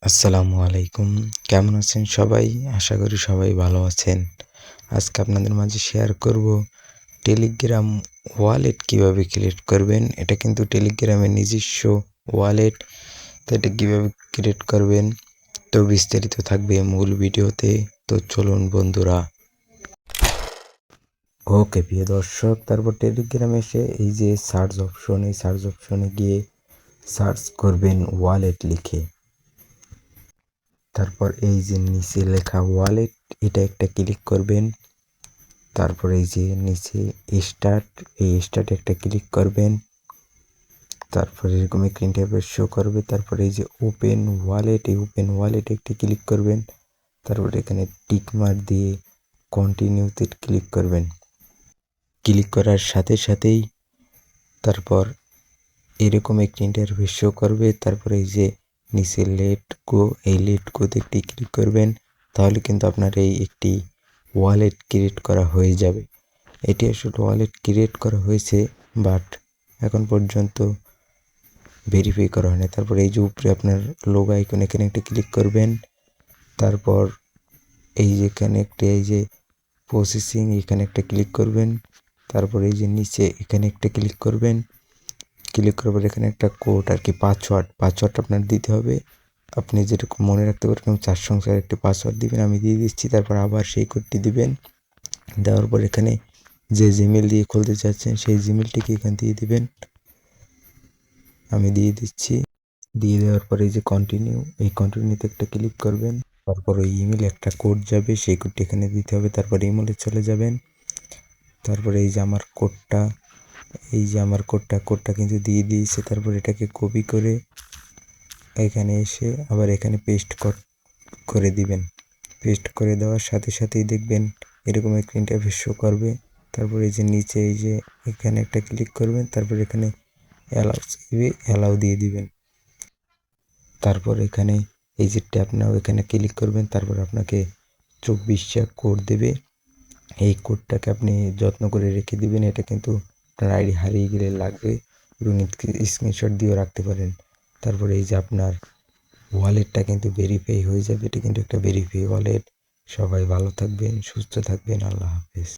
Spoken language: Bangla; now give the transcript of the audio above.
আসসালামু আলাইকুম। কেমন আছেন সবাই? আশা করি সবাই ভালো আছেন। আজকে আপনাদের মাঝে শেয়ার করব টেলিগ্রাম ওয়ালেট কিভাবে ক্রিয়েট করবেন। এটা কিন্তু টেলিগ্রামের নিজস্ব ওয়ালেট। তো এটা কিভাবে ক্রিয়েট করবেন তো বিস্তারিত থাকবে মূল ভিডিওতে। তো চলুন বন্ধুরা। ওকে প্রিয় দর্শক, তারপর টেলিগ্রামে এসে এই যে সার্চ অপশনে গিয়ে সার্চ করবেন ওয়ালেট লিখে। তারপর এই যে নিচে লেখা ওয়ালেট, এটা একটা ক্লিক করবেন। তারপর এই যে নিচে স্টার্ট, এই স্টার্টে একটা ক্লিক করবেন। তারপর এরকম একটা ইন্টারফেস শো করবে। তারপর এই যে ওপেন ওয়ালেট, এই ওপেন ওয়ালেটে একটি ক্লিক করবেন। তারপর এখানে টিক মার্ক দিয়ে কন্টিনিউতে ক্লিক করবেন। ক্লিক করার সাথে সাথেই তারপর এরকম একটি ইন্টারফেস শো করবে। তারপর এই যে নিচে লেট গো, এই লেট গোতে একটি ক্লিক করবেন। তাহলে কিন্তু আপনার এই একটি ওয়ালেট ক্রিয়েট করা হয়ে যাবে। এটি আসলে ওয়ালেট ক্রিয়েট করা হয়েছে, বাট এখন পর্যন্ত ভেরিফাই করা হয়নি। তারপর এই যে উপরে আপনার লোগো আইকন, এখানে একটা ক্লিক করবেন। তারপর এই যে এখানে একটা এই যে প্রসেসিং, এখানে একটা ক্লিক করবেন। তারপর এই যে নিচে এখানে একটা ক্লিক করবেন। ক্লিক করার পর এখানে একটা কোড আর কি পাসওয়ার্ড আপনার দিতে হবে। আপনি যেরকম মনে রাখতে পারবেন 4 সংখ্যার একটি পাসওয়ার্ড দিবেন, আমি দিয়ে দিচ্ছি। তারপর আবার সেই কোডটি দিবেন। দেওয়ার পর এখানে যে জিমেল দিয়ে খুলতে চাচ্ছেন সেই জিমেলটিকে এখান দিয়ে দিবেন। আমি দিয়ে দিচ্ছি। দিয়ে দেওয়ার পরে এই যে কন্টিনিউ, এই কন্টিনিউতে একটা ক্লিক করবেন। তারপর ওই ইমেলে একটা কোড যাবে, সেই কোডটি এখানে দিতে হবে। তারপর ইমেলে চলে যাবেন। তারপরে এই যে আমার কোডটা, কোডটা কিন্তু দিয়ে দিয়েছে। তারপর এটাকে কপি করে এখানে এসে আবার এখানে পেস্ট করে দিবেন। পেস্ট করে দেওয়ার সাথে সাথেই দেখবেন এরকম একটা ইন্টারফেস শো করবে। তারপর এই যে নিচে এই যে এখানে একটা ক্লিক করবেন। তারপর এখানে অ্যালাউ দিয়ে দিবেন। তারপর এখানে এই যে ট্যাপ নাও, এখানে ক্লিক করবেন। তারপর আপনাকে 24টা কোড দেবে। এই কোডটাকে আপনি যত্ন করে রেখে দিবেন। এটা কিন্তু আপনার আইডি হারিয়ে গেলে লাগবে এবং স্ক্রিনশট দিয়েও রাখতে পারেন। তারপরে এই যে আপনার ওয়ালেটটা কিন্তু ভেরিফাই হয়ে যাবে। এটা কিন্তু একটা ভেরিফাই ওয়ালেট। সবাই ভালো থাকবেন, সুস্থ থাকবেন। আল্লাহ হাফেজ।